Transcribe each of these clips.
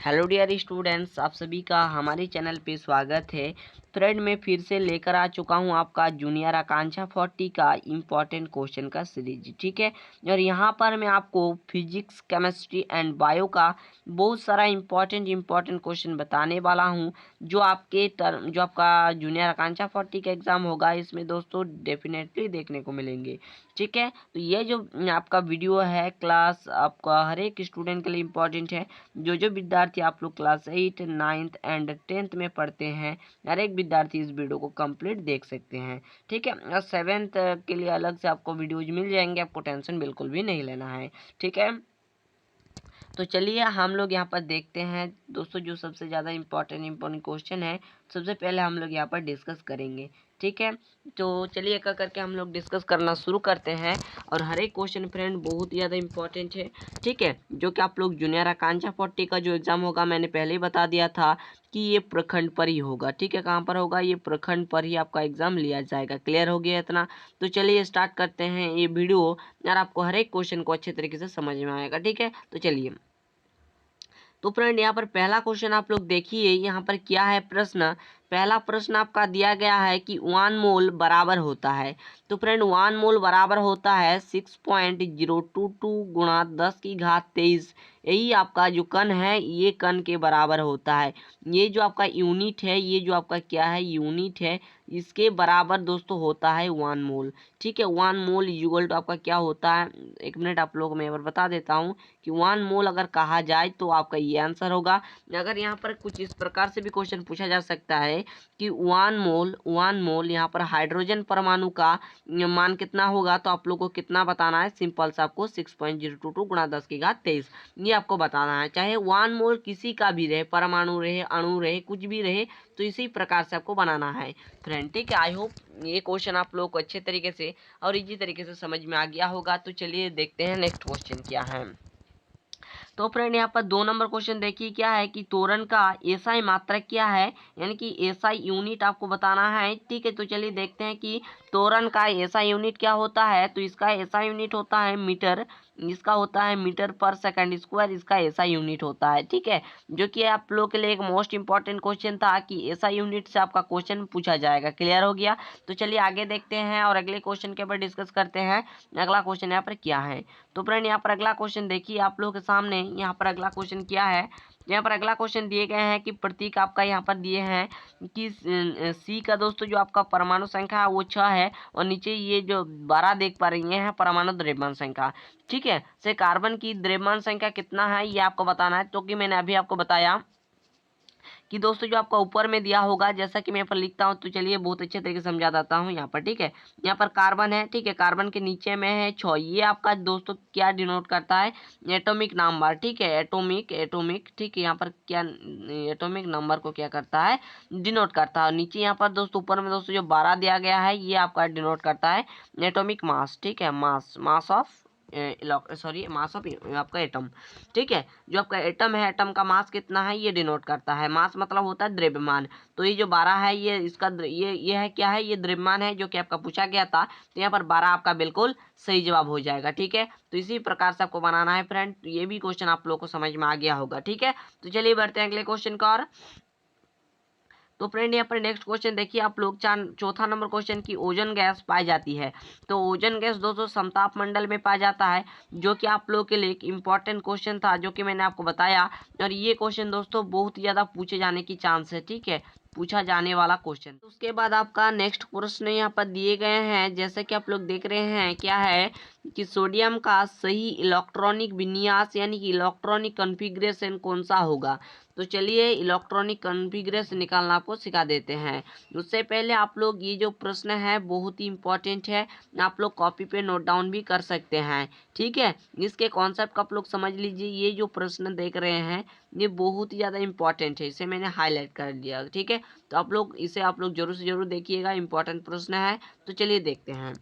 Hello dear students, आप सभी का हमारे चैनल पे स्वागत है। फ्रेंड, मैं फिर से लेकर आ चुका हूँ आपका जूनियर आकांक्षा 40 का इम्पोर्टेंट क्वेश्चन का सीरीज। ठीक है, और यहाँ पर मैं आपको फिजिक्स, केमिस्ट्री एंड बायो का बहुत सारा इम्पोर्टेंट क्वेश्चन बताने वाला हूँ जो आपका जूनियर आकांक्षा 40 का एग्ज़ाम होगा, इसमें दोस्तों डेफिनेटली देखने को मिलेंगे। ठीक है, तो ये जो आपका वीडियो है क्लास आपका हर एक स्टूडेंट के लिए इम्पोर्टेंट है। जो विद्यार्थी आप लोग क्लास 8, 9th एंड 10th में पढ़ते हैं, हर एक विद्यार्थी इस वीडियो को कंप्लीट देख सकते हैं। ठीक है, और 7th के लिए अलग से आपको वीडियोज मिल जाएंगे, आपको टेंशन बिल्कुल भी नहीं लेना है। ठीक है, तो चलिए हम लोग यहाँ पर देखते हैं दोस्तों, जो सबसे ज़्यादा इम्पोर्टेंट क्वेश्चन है सबसे पहले हम लोग यहाँ पर डिस्कस करेंगे। ठीक है, तो चलिए एक करके हम लोग डिस्कस करना शुरू करते हैं। और हर एक क्वेश्चन फ्रेंड बहुत ही ज़्यादा इम्पोर्टेंट है। ठीक है, जो कि आप लोग जूनियर आकांक्षा 40 का जो एग्ज़ाम होगा, मैंने पहले ही बता दिया था कि ये प्रखंड पर ही होगा। ठीक है, कहाँ पर होगा? ये प्रखंड पर ही आपका एग्ज़ाम लिया जाएगा। क्लियर हो गया इतना? तो चलिए स्टार्ट करते हैं ये वीडियो, यार आपको हर एक क्वेश्चन को अच्छे तरीके से समझ में आएगा। ठीक है, तो चलिए। तो फ्रेंड यहाँ पर पहला क्वेश्चन आप लोग देखिए, यहाँ पर क्या है प्रश्न। पहला प्रश्न आपका दिया गया है कि 1 मोल बराबर होता है। तो फ्रेंड 1 मोल बराबर होता है 6.022 गुणा 10 की घात 23। यही आपका जो कण है ये कण के बराबर होता है। ये जो आपका यूनिट है, ये जो आपका क्या है यूनिट है, इसके बराबर दोस्तों होता है 1 मोल। ठीक है, 1 मोल इक्वल टू आपका क्या होता है, एक मिनट आप लोग मैं एक बार बता देता हूँ कि 1 मोल अगर कहा जाए तो आपका ये आंसर होगा। अगर यहाँ पर कुछ इस प्रकार से भी क्वेश्चन पूछा जा सकता है कि 1 मोल यहाँ पर हाइड्रोजन परमाणु का मान कितना होगा, तो आप लोग को कितना बताना है, सिंपल सा आपको 6.022 गुणा 10 की घात 23 ये आपको बताना है। चाहे 1 मोल किसी का भी रहे, परमाणु रहे, अणु रहे, कुछ भी रहे, तो इसी प्रकार से आपको बनाना है फ्रेंड। ठीक है, आई होप ये क्वेश्चन आप लोग को अच्छे तरीके से और इजी तरीके से समझ में आ गया होगा। तो चलिए देखते हैं नेक्स्ट क्वेश्चन क्या है। तो फ्रेंड यहाँ पर 2 नंबर क्वेश्चन देखिए, क्या है कि तोरण का एसआई मात्रक क्या है, यानी कि एसआई यूनिट आपको बताना है। ठीक है, तो चलिए देखते हैं कि तोरण का एसआई यूनिट क्या होता है। तो इसका एसआई यूनिट होता है मीटर, इसका होता है मीटर पर सेकंड स्क्वायर, इसका एसआई यूनिट होता है। ठीक है, जो कि आप लोग के लिए एक मोस्ट इंपॉर्टेंट क्वेश्चन था कि एसआई यूनिट से आपका क्वेश्चन पूछा जाएगा। क्लियर हो गया? तो चलिए आगे देखते हैं और अगले क्वेश्चन के ऊपर डिस्कस करते हैं। अगला क्वेश्चन यहाँ पर क्या है। तो फ्रेंड यहाँ पर अगला क्वेश्चन देखिए आप लोगों के सामने, यहाँ पर अगला क्वेश्चन क्या है। यहाँ पर अगला क्वेश्चन दिए गए हैं कि प्रतीक आपका यहाँ पर दिए हैं कि सी का दोस्तों जो आपका परमाणु संख्या है वो 6 है, और नीचे ये जो 12 देख पा रही हैं परमाणु द्रव्यमान संख्या। ठीक है, से कार्बन की द्रव्यमान संख्या कितना है ये आपको बताना है। तो कि मैंने अभी आपको बताया कि दोस्तों जो आपका ऊपर में दिया होगा, जैसा कि मैं यहाँ पर लिखता हूँ, तो चलिए बहुत अच्छे तरीके से समझा देता हूँ यहाँ पर। ठीक है, यहाँ पर कार्बन है। ठीक है, कार्बन के नीचे में है 6, ये आपका दोस्तों क्या डिनोट करता है, एटॉमिक नंबर। ठीक है, एटॉमिक ठीक है, यहाँ पर क्या एटॉमिक नंबर को क्या करता है, डिनोट करता है। नीचे यहाँ पर दोस्तों ऊपर में दोस्तों जो 12 दिया गया है ये आपका डिनोट करता है एटॉमिक मास। ठीक है, मास ऑफ मास ऑफ आपका एटम। ठीक है, जो आपका एटम है, एटम का मास कितना है ये डिनोट करता है। मास मतलब होता है द्रव्यमान। तो ये जो 12 है ये इसका ये है क्या है, ये द्रव्यमान है जो कि आपका पूछा गया था। तो यहाँ पर 12 आपका बिल्कुल सही जवाब हो जाएगा। ठीक है, तो इसी प्रकार से आपको बनाना है फ्रेंड। तो ये भी क्वेश्चन आप लोग को समझ में आ गया होगा। ठीक है, तो चलिए बढ़ते हैं अगले क्वेश्चन का और। तो फ्रेंड यहाँ पर नेक्स्ट क्वेश्चन देखिए आप लोग, चौथा नंबर क्वेश्चन की ओजोन गैस पाई जाती है। तो ओजोन गैस दोस्तों समताप मंडल में पाया जाता है, जो कि आप लोग के लिए एक इंपॉर्टेंट क्वेश्चन था जो कि मैंने आपको बताया। और ये क्वेश्चन दोस्तों बहुत ही ज़्यादा पूछे जाने की चांस है। ठीक है, पूछा जाने वाला क्वेश्चन। उसके बाद आपका नेक्स्ट प्रश्न यहाँ पर दिए गए हैं, जैसे कि आप लोग देख रहे हैं क्या है कि सोडियम का सही इलेक्ट्रॉनिक विन्यास यानी कि इलेक्ट्रॉनिक कॉन्फ़िगरेशन कौन सा होगा। तो चलिए इलेक्ट्रॉनिक कॉन्फ़िगरेशन निकालना आपको सिखा देते हैं। उससे पहले आप लोग ये जो प्रश्न है बहुत ही इंपॉर्टेंट है, आप लोग कॉपी पे नोट डाउन भी कर सकते हैं। ठीक है, इसके कॉन्सेप्ट को आप लोग समझ लीजिए। ये जो प्रश्न देख रहे हैं ये बहुत ही ज़्यादा इंपॉर्टेंट है, इसे मैंने हाईलाइट कर दिया। ठीक है, तो आप लोग इसे आप लोग जरूर से जरूर देखिएगा, इंपॉर्टेंट प्रश्न है। तो चलिए देखते हैं।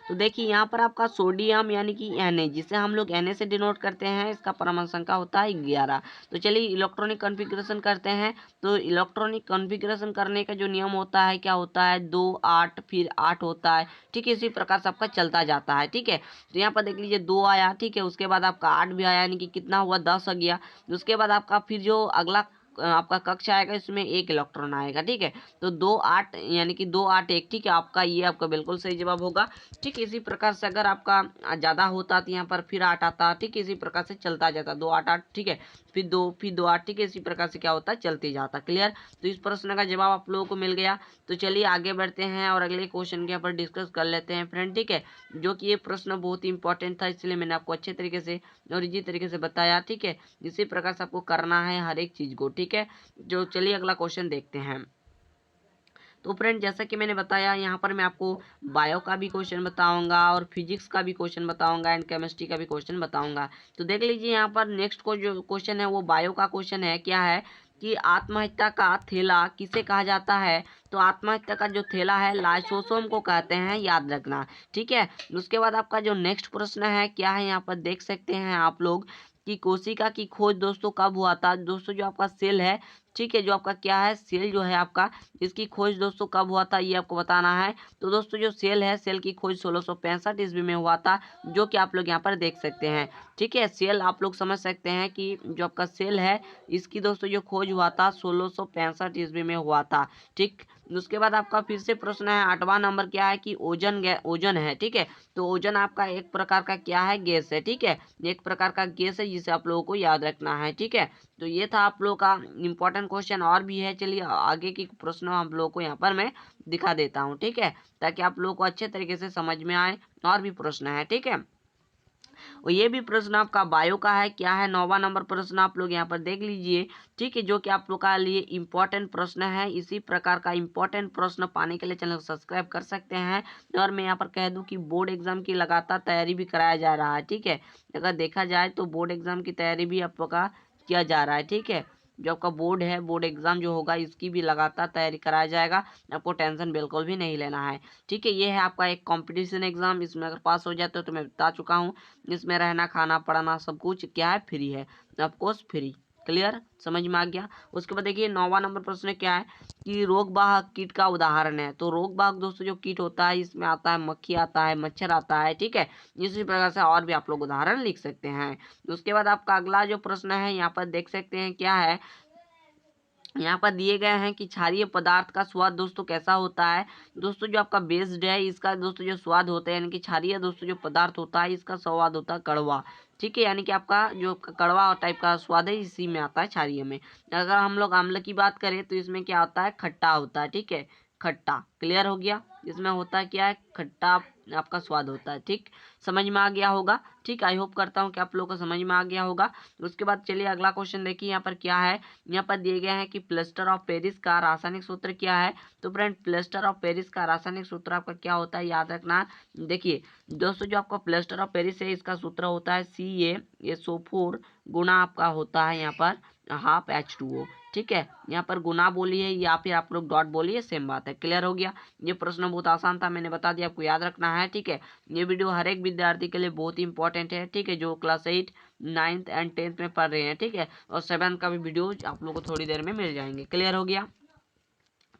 तो देखिए यहाँ पर आपका सोडियम यानी कि Na, जिसे हम लोग Na से डिनोट करते हैं, इसका परमाणु संख्या होता है 11। तो चलिए इलेक्ट्रॉनिक कॉन्फ़िगरेशन करते हैं। तो इलेक्ट्रॉनिक कॉन्फ़िगरेशन करने का जो नियम होता है क्या होता है, 2 8 फिर 8 होता है। ठीक है, इसी प्रकार से आपका चलता जाता है। ठीक है, तो यहाँ पर देख लीजिए 2 आया। ठीक है, उसके बाद आपका 8 भी आया, यानी कि कितना हुआ, 10 आ गया। उसके बाद आपका फिर जो अगला आपका कक्ष आएगा, इसमें 1 इलेक्ट्रॉन आएगा। ठीक है, तो 2 8 यानी कि 2 8 1। ठीक है, आपका ये आपका बिल्कुल सही जवाब होगा। ठीक है, इसी प्रकार से अगर आपका ज़्यादा होता तो यहाँ पर फिर 8 आता। ठीक है, इसी प्रकार से चलता जाता, 2 8 8। ठीक है, फिर 2 8। ठीक है, इसी प्रकार से क्या होता है, चलते जाता। क्लियर। तो इस प्रश्न का जवाब आप लोगों को मिल गया। तो चलिए आगे बढ़ते हैं और अगले क्वेश्चन के यहाँ पर डिस्कस कर लेते हैं फ्रेंड। ठीक है, जो कि ये प्रश्न बहुत ही इंपॉर्टेंट था, इसलिए मैंने आपको अच्छे तरीके से और इजी तरीके से बताया। ठीक है, इसी प्रकार से आपको करना है हर एक चीज़ को। ठीक है, जो चलिए अगला क्वेश्चन देखते हैं। तो फ्रेंड जैसा कि मैंने बताया, यहाँ पर मैं आपको बायो का भी क्वेश्चन बताऊंगा और फिजिक्स का भी क्वेश्चन बताऊंगा एंड केमिस्ट्री का भी क्वेश्चन बताऊंगा। तो देख लीजिए यहाँ पर नेक्स्ट को जो क्वेश्चन है वो बायो का क्वेश्चन है। क्या है कि आत्महत्या का थैला किसे कहा जाता है। तो आत्महत्या का जो थैला है लाइसोसोम को कहते हैं, याद रखना। ठीक है, उसके बाद आपका जो नेक्स्ट प्रश्न है क्या है, यहाँ पर देख सकते हैं आप लोग कि कोशिका की खोज दोस्तों कब हुआ था। दोस्तों जो आपका सेल है, ठीक है, जो आपका क्या है, सेल जो है आपका, इसकी खोज दोस्तों कब हुआ था ये आपको बताना है। तो दोस्तों जो सेल है, सेल की खोज 1665 ईस्वी में हुआ था, जो कि आप लोग यहाँ पर देख सकते हैं। ठीक है, सेल आप लोग समझ सकते हैं कि जो आपका सेल है, इसकी दोस्तों जो खोज हुआ था 1665 ईस्वी में हुआ था। ठीक, उसके बाद आपका फिर से प्रश्न है 8वां नंबर क्या है कि ओजन है। ठीक है, तो ओजन आपका एक प्रकार का क्या है, गैस है। ठीक है, एक प्रकार का गैस है जिसे आप लोगों को याद रखना है। ठीक है, तो ये था आप लोगों का इम्पोर्टेंट क्वेश्चन, और भी है। चलिए आगे की प्रश्न हम लोगों को यहाँ पर मैं दिखा देता हूँ। ठीक है, ताकि आप लोगों को अच्छे तरीके से समझ में आए। और भी प्रश्न है। ठीक है, और ये भी प्रश्न आपका बायो का है। क्या है, 9वां नंबर प्रश्न आप लोग यहाँ पर देख लीजिए। ठीक है, जो कि आप लोग का लिए इम्पोर्टेंट प्रश्न है। इसी प्रकार का इम्पोर्टेंट प्रश्न पाने के लिए चैनल को सब्सक्राइब कर सकते हैं। और मैं यहाँ पर कह दूँ कि बोर्ड एग्जाम की लगातार तैयारी भी कराया जा रहा है। ठीक है, अगर देखा जाए तो बोर्ड एग्जाम की तैयारी भी आप लोग का किया जा रहा है। ठीक है, जो आपका बोर्ड है, बोर्ड एग्जाम जो होगा, इसकी भी लगातार तैयारी कराया जाएगा। आपको टेंशन बिल्कुल भी नहीं लेना है। ठीक है, ये है आपका एक कंपटीशन एग्जाम। इसमें अगर पास हो जाते हो तो मैं बता चुका हूँ, इसमें रहना खाना पढ़ाना सब कुछ क्या है, फ्री है, ऑफकोर्स फ्री। क्लियर, समझ में आ गया। उसके बाद देखिए 9वां नंबर प्रश्न क्या है कि रोगवाहक कीट का उदाहरण है। तो रोगवाहक दोस्तों जो कीट होता है, इसमें आता है मक्खी, आता है मच्छर, आता है। ठीक है, इसी प्रकार से और भी आप लोग उदाहरण लिख सकते हैं। उसके बाद आपका अगला जो प्रश्न है यहाँ पर देख सकते हैं क्या है, यहाँ पर दिए गए हैं कि क्षारीय पदार्थ का स्वाद दोस्तों कैसा होता है। दोस्तों जो आपका बेस्ड है, इसका दोस्तों जो स्वाद होता है, यानी कि क्षारीय दोस्तों जो पदार्थ होता है, इसका स्वाद होता है कड़वा। ठीक है, यानी कि आपका जो कड़वा टाइप का स्वाद है, इसी में आता है क्षारीय में। अगर हम लोग अम्ल की बात करें तो इसमें क्या होता है, खट्टा होता है। ठीक है, खट्टा। क्लियर हो गया, इसमें होता है क्या है, खट्टा आपका स्वाद होता है। ठीक, समझ में आ गया होगा। ठीक, आई होप करता हूँ कि आप लोगों को समझ में आ गया होगा। उसके बाद चलिए अगला क्वेश्चन देखिए यहाँ पर क्या है। यहाँ पर दिए गए हैं कि प्लास्टर ऑफ पेरिस का रासायनिक सूत्र क्या है। तो फ्रेंड प्लास्टर ऑफ पेरिस का रासायनिक सूत्र आपका क्या होता है, याद रखना। देखिए दोस्तों जो आपका प्लास्टर ऑफ पेरिस है, इसका सूत्र होता है CaSO4 गुना आपका होता है यहाँ पर हाफ H2O। ठीक है, यहाँ पर गुना बोलिए या फिर आप लोग डॉट बोलिए, सेम बात है। क्लियर हो गया। ये प्रश्न बहुत आसान था, मैंने बता दिया, आपको याद रखना है। ठीक है, ये वीडियो हर एक विद्यार्थी के लिए बहुत ही इंपॉर्टेंट है। ठीक है, जो क्लास 8 9th एंड 10th में पढ़ रहे हैं। ठीक है, और 7th का भी वीडियो आप लोग को थोड़ी देर में मिल जाएंगे। क्लियर हो गया।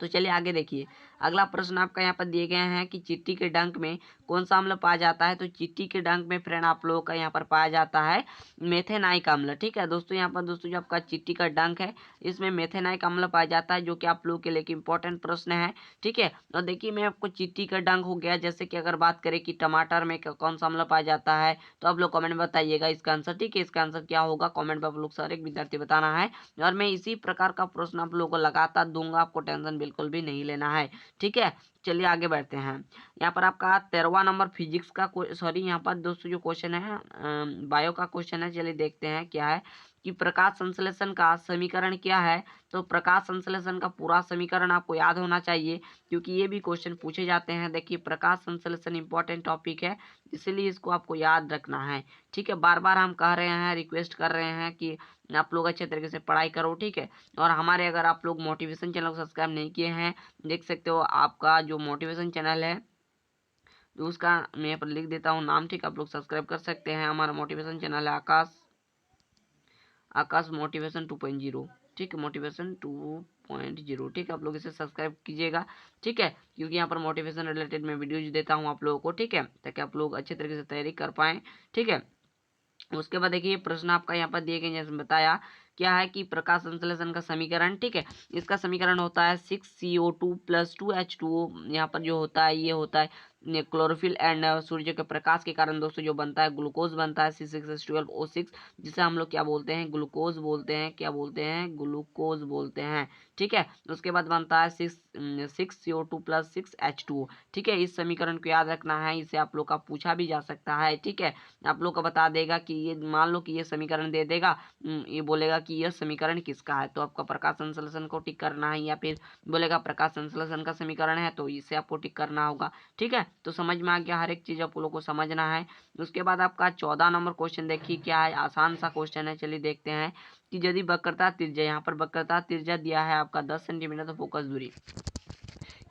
तो चलिए आगे देखिए, अगला प्रश्न आपका यहाँ पर दिए गए हैं कि चिट्टी के डंक में कौन सा अम्ल पाया जाता है। तो चिट्टी के डंक में फ्रेंड आप लोगों का यहाँ पर पाया जाता है मेथेनाइक अम्ल। ठीक है दोस्तों, यहाँ पर दोस्तों जो आपका चिट्टी का डंक है, इसमें मेथेनाइक अम्ल पाया जाता है, जो कि आप लोगों के लिए एक इंपॉर्टेंट प्रश्न है। ठीक है, और देखिए मैं आपको चिट्टी का डंक हो गया, जैसे कि अगर बात करें कि टमाटर में कौन सा अम्ल पाया जाता है, तो आप लोग कमेंट में बताइएगा इसका आंसर। ठीक है, इसका आंसर क्या होगा, कमेंट में आप लोग सारे विद्यार्थी बताना है। और मैं इसी प्रकार का प्रश्न आप लोगों को लगातार दूंगा, आपको टेंशन बिल्कुल भी नहीं लेना है। ठीक है, चलिए आगे बढ़ते हैं। यहाँ पर आपका 13वां नंबर फिजिक्स का सॉरी यहाँ पर दोस्तों जो क्वेश्चन है बायो का क्वेश्चन है। चलिए देखते हैं क्या है कि प्रकाश संश्लेषण का समीकरण क्या है। तो प्रकाश संश्लेषण का पूरा समीकरण आपको याद होना चाहिए, क्योंकि ये भी क्वेश्चन पूछे जाते हैं। देखिए प्रकाश संश्लेषण इंपॉर्टेंट टॉपिक है, इसीलिए इसको आपको याद रखना है। ठीक है, बार बार हम कह रहे हैं, रिक्वेस्ट कर रहे हैं कि आप लोग अच्छे तरीके से पढ़ाई करो। ठीक है, और हमारे अगर आप लोग मोटिवेशन चैनल को सब्सक्राइब नहीं किए हैं, देख सकते हो आपका जो मोटिवेशन चैनल है तो उसका मैं यहाँ पर लिख देता हूँ नाम, ठीक है। आप लोग सब्सक्राइब कर सकते हैं। हमारा मोटिवेशन चैनल है आकाश मोटिवेशन 2.0, ठीक है, मोटिवेशन 2.0, ठीक है। आप लोग इसे सब्सक्राइब कीजिएगा, ठीक है, क्योंकि यहाँ पर मोटिवेशन रिलेटेड मैं वीडियोज देता हूँ आप लोगों को, ठीक है, ताकि आप लोग अच्छे तरीके से तैयारी कर पाएँ, ठीक है। उसके बाद देखिए प्रश्न आपका यहाँ पर दिए गए, जैसे बताया क्या है कि प्रकाश संश्लेषण का समीकरण, ठीक है। इसका समीकरण होता है 6CO2 + 2H2O। यहाँ पर जो होता है ये होता है क्लोरोफिल एंड सूर्य के प्रकाश के कारण दोस्तों जो बनता है ग्लूकोज बनता है C6H12O6, जिसे हम लोग क्या बोलते हैं, ग्लूकोज बोलते हैं, क्या बोलते हैं, ग्लूकोज बोलते हैं, ठीक है। उसके बाद बनता है 6CO2 + 6H2O, ठीक है। इस समीकरण को याद रखना है, इसे आप लोग का पूछा भी जा सकता है, ठीक है। आप लोग को बता देगा कि ये मान लो कि ये समीकरण दे देगा, ये बोलेगा कि यह समीकरण किसका है, तो आपका प्रकाश संश्लेषण को टिक करना है, या फिर बोलेगा प्रकाश संश्लेषण का समीकरण है तो इसे आपको टिक करना होगा, ठीक है। तो समझ में आ गया, हर एक चीज आप लोग को समझना है। उसके बाद आपका 14 नंबर क्वेश्चन देखिए क्या है, आसान सा क्वेश्चन है, चलिए देखते हैं कि यदि वक्रता त्रिज्या, यहाँ पर वक्रता त्रिज्या दिया है आपका 10 सेंटीमीटर, तो फोकस दूरी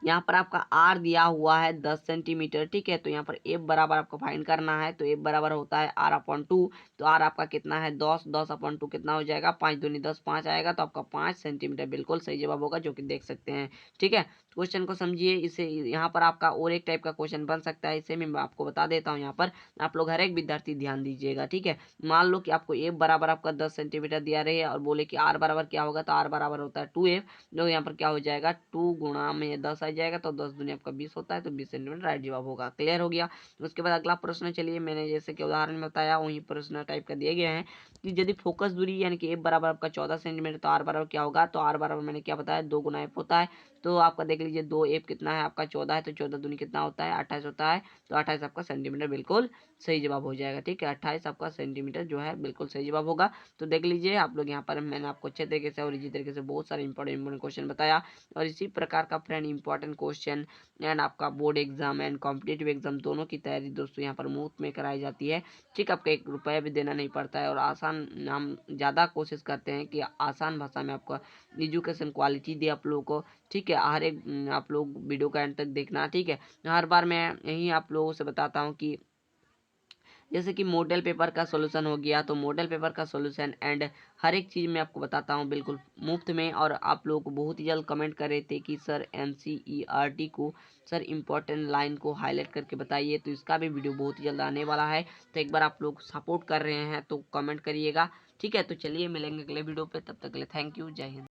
यहाँ पर आपका आर दिया हुआ है 10 सेंटीमीटर, ठीक है। तो यहाँ पर एफ बराबर आपको फाइंड करना है, तो एफ बराबर होता है R/2। तो आर आपका कितना है 10, 10/2 कितना हो जाएगा, 5 दूनी 10, 5 आएगा, तो आपका 5 सेंटीमीटर बिल्कुल सही जवाब होगा, जो कि देख सकते हैं, ठीक है। क्वेश्चन को समझिए, इसे यहाँ पर आपका और एक टाइप का क्वेश्चन बन सकता है, इसे मैं आपको बता देता हूँ। यहाँ पर आप लोग हर एक विद्यार्थी ध्यान दीजिएगा, ठीक है। मान लो कि आपको एफ बराबर आपका 10 सेंटीमीटर दिया रही है और बोले कि आर बराबर क्या होगा, तो आर बराबर होता है 2F, जो यहाँ पर क्या हो जाएगा 2 गुणा में 10 आ जाएगा, तो 10 दूनी आपका 20 होता है, तो 20 सेंटीमीटर राइट जवाब होगा। क्लियर हो गया। उसके बाद अगला प्रश्न, चलिए मैंने जैसे कि उदाहरण में बताया वही प्रश्न टाइप का दिए गए हैं कि यदि फोकस दूरी यानी कि एफ बराबर आपका 14 सेंटीमीटर, तो आर बराबर क्या होगा, तो आर बराबर मैंने क्या बताया 2 गुना एफ होता है। तो आपका देख लीजिए 2F कितना है आपका 14 है, तो 14 दूनी कितना होता है 28 होता है, तो 28 आपका सेंटीमीटर बिल्कुल सही जवाब हो जाएगा, ठीक है। 28 आपका सेंटीमीटर जो है बिल्कुल सही जवाब होगा। तो देख लीजिए आप लोग, यहाँ पर मैंने आपको अच्छे तरीके से और इसी तरीके से बहुत सारे इंपॉर्टेंट क्वेश्चन बताया, और इसी प्रकार का फ्रेंड इंपॉर्टेंट क्वेश्चन एंड आपका board exam and competitive exam दोनों की तैयारी दोस्तों यहाँ पर मुफ्त में कराई जाती है, ठीक। आपको 1 रुपया भी देना नहीं पड़ता है, और आसान, हम ज़्यादा कोशिश करते हैं कि आसान भाषा में आपका एजुकेशन क्वालिटी दे आप लोगों को, ठीक है। हर एक आप लोग वीडियो का एंड तक देखना, ठीक है। हर बार मैं यही आप लोगों से बताता हूँ कि जैसे कि मॉडल पेपर का सॉल्यूशन हो गया, तो मॉडल पेपर का सॉल्यूशन एंड हर एक चीज़ मैं आपको बताता हूँ बिल्कुल मुफ्त में। और आप लोग को बहुत ही जल्द कमेंट कर रहे थे कि सर NCERT को, सर इम्पोर्टेंट लाइन को हाईलाइट करके बताइए, तो इसका भी वीडियो बहुत ही जल्द आने वाला है। तो एक बार आप लोग सपोर्ट कर रहे हैं तो कमेंट करिएगा, ठीक है। तो चलिए मिलेंगे अगले वीडियो पे, तब तक के लिए थैंक यू, जय हिंद।